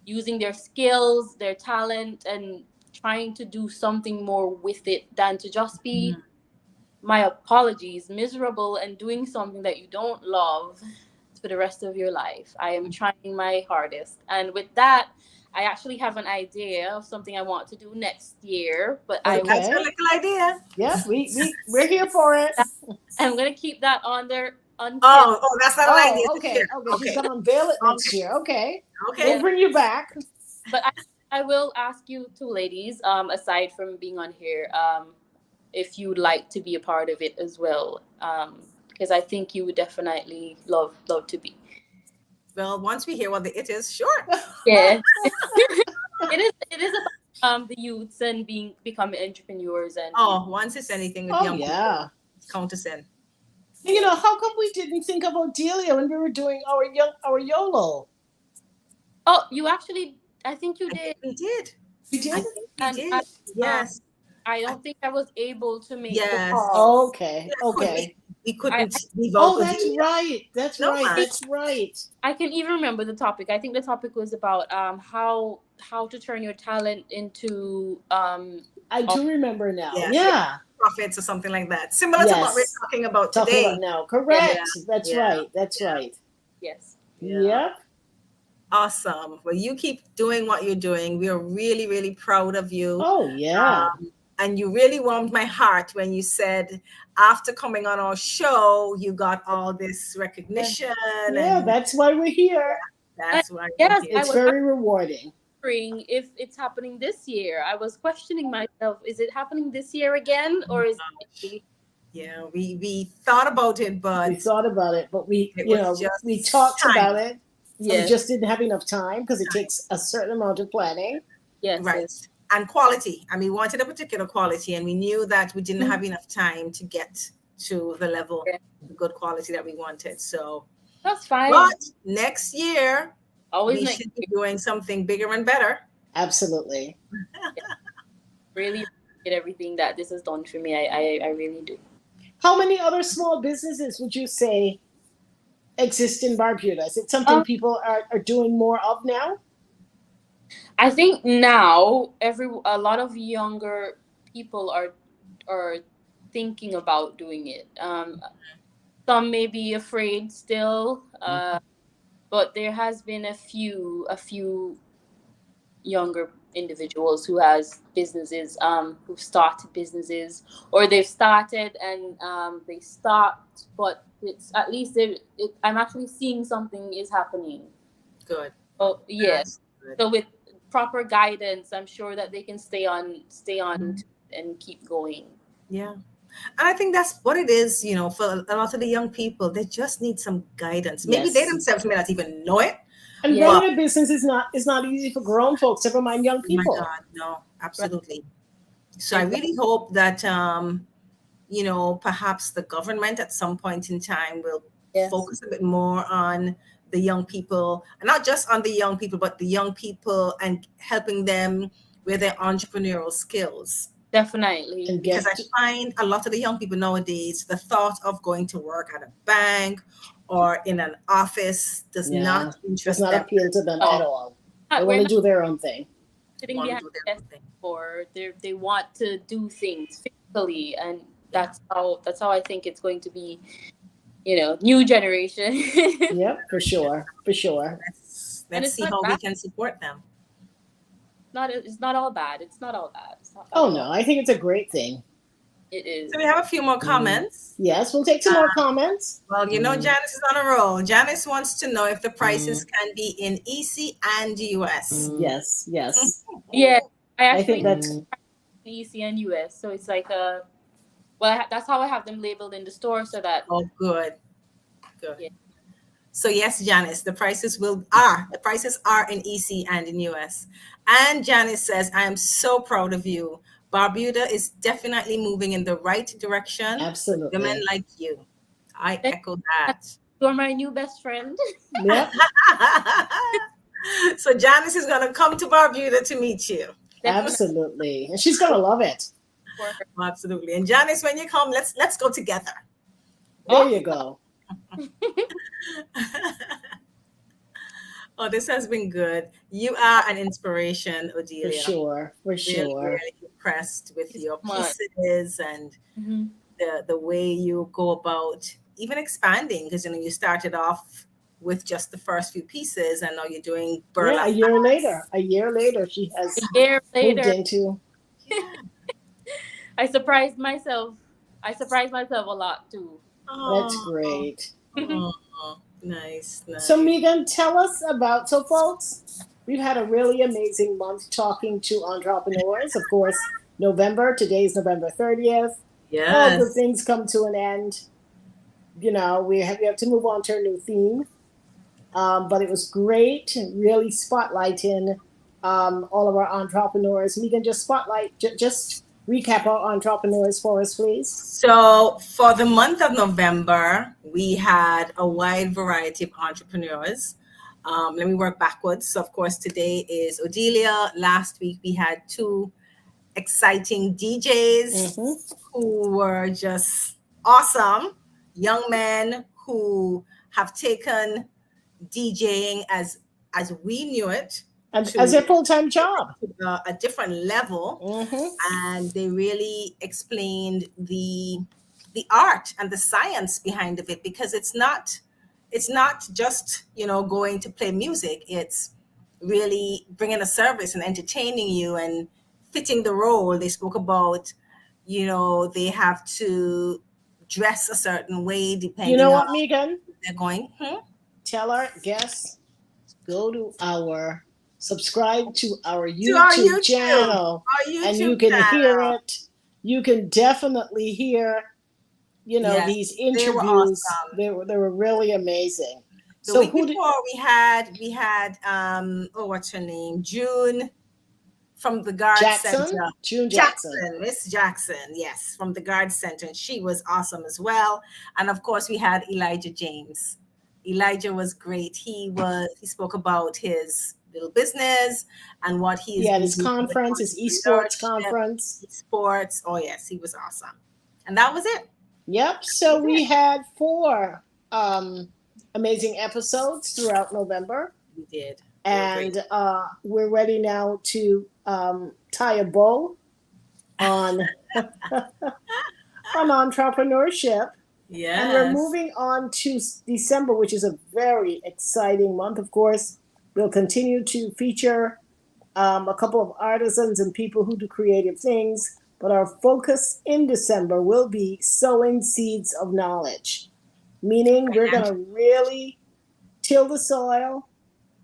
using their skills, their talent, and trying to do something more with it than to just be, my apologies, miserable and doing something that you don't love for the rest of your life. I am trying my hardest. And with that, I actually have an idea of something I want to do next year, but That's a Okay. little idea. Yep. We're here for it. I'm going to keep that on there until, Oh, that's not an idea Oh, to share. okay. Okay. She's Okay. gonna unveil it next Okay. year. Okay. We'll Okay. yeah. bring you back. But I will ask you two ladies, aside from being on here, if you would like to be a part of it as well. Because I think you would definitely love to be. Well, once we hear what the it is, sure. Yeah. It is about the youths and becoming entrepreneurs and Oh, once it's anything with Oh young people, yeah. count us in. How come we didn't think of Odelia when we were doing our YOLO? oh, you actually, I think you I did. think we did. We I did? think we And did. Yes. I I, don't think I was able to make the yes. call. Okay. Yes, Okay. we I couldn't leave out Oh, that's Odelia. right. That's No, right. man. That's right. I can even remember the topic. I think the topic was about how to turn your talent into I do remember now. Yes, yeah. Yeah. Profits or something like that. Similar to what we're Yes. talking about Talking about today. now. yes, Yeah. Correct. That's Yeah. right. That's Yeah. right. yes. Yeah. Yep. Awesome. Well, you keep doing what you're doing. We are really, really proud of you. Oh yeah. And you really warmed my heart when you said after coming on our show, you got all this recognition, Yeah, and that's why we're here. And that's why we're yes, here. I It's was very rewarding. wondering if it's happening this year. I was questioning myself: is it happening this year again, or is it? Yeah, we thought about it, We but thought about it, but it was we just talked about time. it And we Yes. just didn't have enough time because it takes a certain amount of planning. Yes. Right. Yes. And quality. And we wanted a particular quality, and we knew that we didn't Mhm. have enough time to get to the level, Yeah. the good quality that we wanted. So, That's fine. but next year, Always we next should be year. doing something bigger and better. Absolutely. Really appreciate everything that this has done for me. I really do. How many other small businesses would you say exist in Barbuda? Is it something Um, people are doing more of now? I think now a lot of younger people are thinking about doing it. Some may be afraid still, but there has been a few younger individuals who has businesses, who've started businesses, or they've started and they stopped, but it's at least I'm actually seeing something is happening. Good. Oh yeah. That's good. So with proper guidance, I'm sure that they can stay on and keep going. Yeah. And I think that's what it is, for a lot of the young people. They just need some guidance. Maybe they Yes. themselves may not even know it. And Yeah. running a business is not easy for grown folks, never mind young Oh my people. God, no, Right. absolutely. So I really hope that, perhaps the government at some point in time will Yes. focus a bit more on the young people, and not just on the young people, but the young people and helping them with their entrepreneurial skills. Definitely. And Because I get find a lot of the young people nowadays, the thought of going to work at a bank or in an office does yeah, not does interest not them. appeal to them Oh, at all. They we're want to not do their own thing. sitting Want to behind do the their desk, own thing. or they want to do things physically, and that's how I think it's going to be. New generation. Yep, for sure, for sure. And Let's it's see not how we bad. can support them. It's not all bad. It's not all bad. It's not bad Oh at no, all. I think it's a great thing. It is. So we have a few more comments. Yes, we'll take some more comments. Well, Janice is on a roll. Janice wants to know if the prices can be in EC and US. Yes, yes. Yeah, I I think actually that's EC and US, so it's like that's how I have them labeled in the store, so that Oh, good. Good. yeah. So yes, Janice, the prices are in EC and in US. And Janice says, I am so proud of you. Barbuda is definitely moving in the right direction with women absolutely. like you. I Thank echo that. You're my new best friend. Yep, So Janice is going to come to Barbuda to meet you. Definitely absolutely. And she's gonna love it. for her. Absolutely. And Janice, when you come, let's go together. There you go. Oh, this has been good. You are an inspiration, For Odelia. sure, for Really, sure. really impressed with Thank you your so much. pieces and Mhm. the way you go about even expanding, because you started off with just the first few pieces, and now you're doing Yeah, burlap. a year later, she has A year moved later, into. Yeah. I surprised myself. I surprised myself a lot too. That's Oh, great. nice, So nice. Megan, tell us about, so folks, we've had a really amazing month talking to entrepreneurs. Of course, today's November 30th. All good Yes. things come to an end. We have to move on to a new theme. But it was great, really spotlighting all of our entrepreneurs. Megan, just just recap our entrepreneurs for us, please. So for the month of November, we had a wide variety of entrepreneurs. Let me work backwards. So of course, today is Odelia. Last week we had two exciting DJs who were just awesome. Young men who have taken DJing as we knew it And to as a full-time job. a different level. And they really explained the art and the science behind of it, because it's not just going to play music. It's really bringing a service and entertaining you and fitting the role. They spoke about they have to dress a certain way depending You know on what, Megan? where they're going. Tell our guests, subscribe to our To our YouTube channel, our YouTube and you can hear channel. it. You can definitely hear, Yes, these they were interviews. awesome. They were really amazing. The So week before we had what's her name? June from the Guard Jackson, Center. June Jackson. Jackson, Miss Jackson, yes, from the Guard Center. And she was awesome as well. And of course, we had Elijah James. Elijah was great. He spoke about his little business and what he He is had doing his with conference, his esports entrepreneurship, conference. sports. Oh yes, he was awesome. And that was it. Yep. So we had 4 amazing episodes throughout November. We did. And we're ready now to tie a bow on on entrepreneurship. Yes. And we're moving on to December, which is a very exciting month. Of course, we'll continue to feature a couple of artisans and people who do creative things. But our focus in December will be sowing seeds of knowledge, meaning we're going to really till the soil,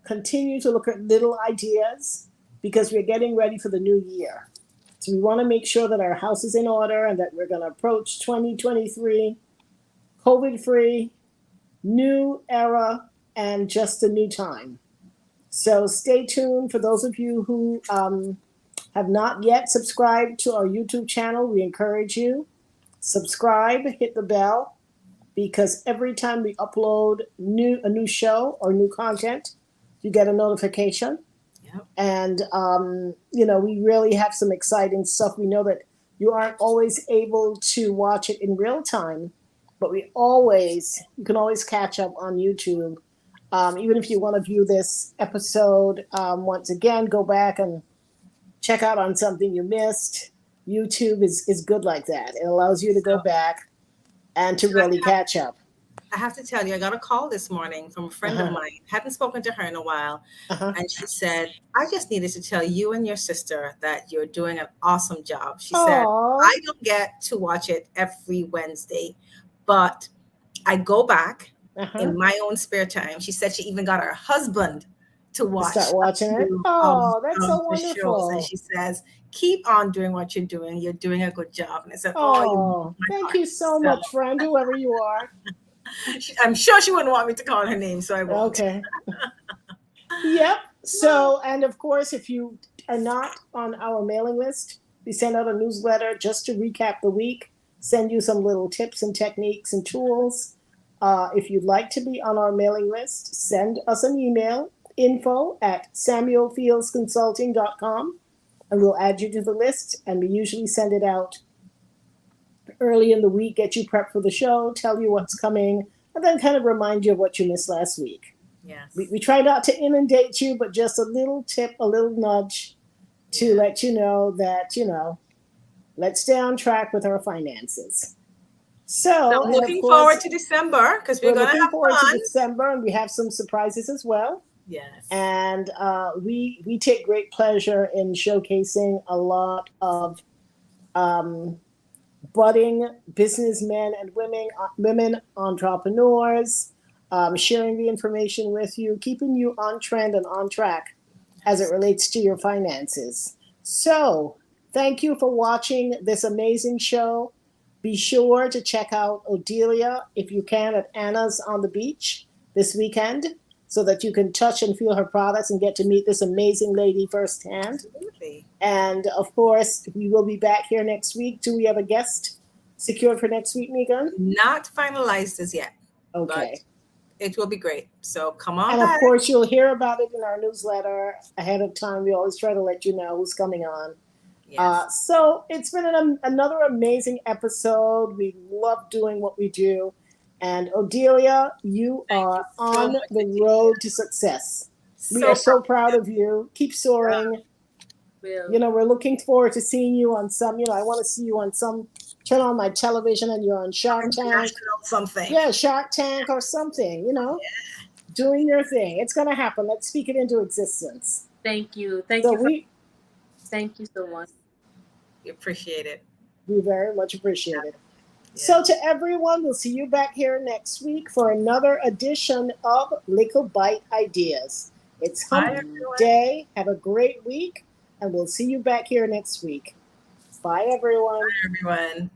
continue to look at little ideas because we're getting ready for the new year. So we want to make sure that our house is in order and that we're going to approach 2023 COVID-free, new era, and just a new time. So stay tuned. For those of you who have not yet subscribed to our YouTube channel, we encourage you. Subscribe, hit the bell, because every time we upload a new show or new content, you get a notification. Yep. And, we really have some exciting stuff. We know that you aren't always able to watch it in real time, but you can always catch up on YouTube. Even if you want to view this episode once again, go back and check out on something you missed. YouTube is good like that. It allows you to go back and to really catch up. I have to tell you, I got a call this morning from a friend of mine. Hadn't spoken to her in a while. And she said, I just needed to tell you and your sister that you're doing an awesome job. She said, I don't get to watch it every Wednesday, but I go back in my own spare time. She said she even got her husband to watch. Start watching it. Oh, that's so wonderful. Shows. And she says, keep on doing what you're doing. You're doing a good job. And I said, thank you so much, friend, whoever you are. I'm sure she wouldn't want me to call her name, so I won't. Okay. Yep. So, and of course, if you are not on our mailing list, we send out a newsletter just to recap the week, send you some little tips and techniques and tools. If you'd like to be on our mailing list, send us an email, info@samuelfieldsconsulting.com, and we'll add you to the list. And we usually send it out early in the week, get you prepped for the show, tell you what's coming, and then kind of remind you of what you missed last week. Yes. We try not to inundate you, but just a little tip, a little nudge to let you know that, let's stay on track with our finances. So I'm looking forward to December because we're going to have fun. To December, and we have some surprises as well. Yes. And we take great pleasure in showcasing a lot of budding businessmen and women entrepreneurs, sharing the information with you, keeping you on trend and on track as it relates to your finances. So thank you for watching this amazing show. Be sure to check out Odelia, if you can, at Anna's on the Beach this weekend, so that you can touch and feel her products and get to meet this amazing lady firsthand. Absolutely. And of course, we will be back here next week. Do we have a guest secured for next week, Megan? Not finalized as yet. Okay. It will be great. So come on. And back. of course, you'll hear about it in our newsletter ahead of time. We always try to let you know who's coming on. Yes. So it's been another amazing episode. We love doing what we do. And Odelia, you are on the road to success. We are so proud of you. Keep soaring. We're looking forward to seeing you on some, I want to see you on some, turn on my television and you're on Shark Tank. Something. Yeah, Shark Tank or something, doing your thing. It's going to happen. Let's speak it into existence. Thank you. Thank you so much. We appreciate it. We very much appreciate it. Yeah. So to everyone, we'll see you back here next week for another edition of Likkle Byte Ideas. It's Hump Day. Have a great week, and we'll see you back here next week. Bye, everyone. Bye, everyone.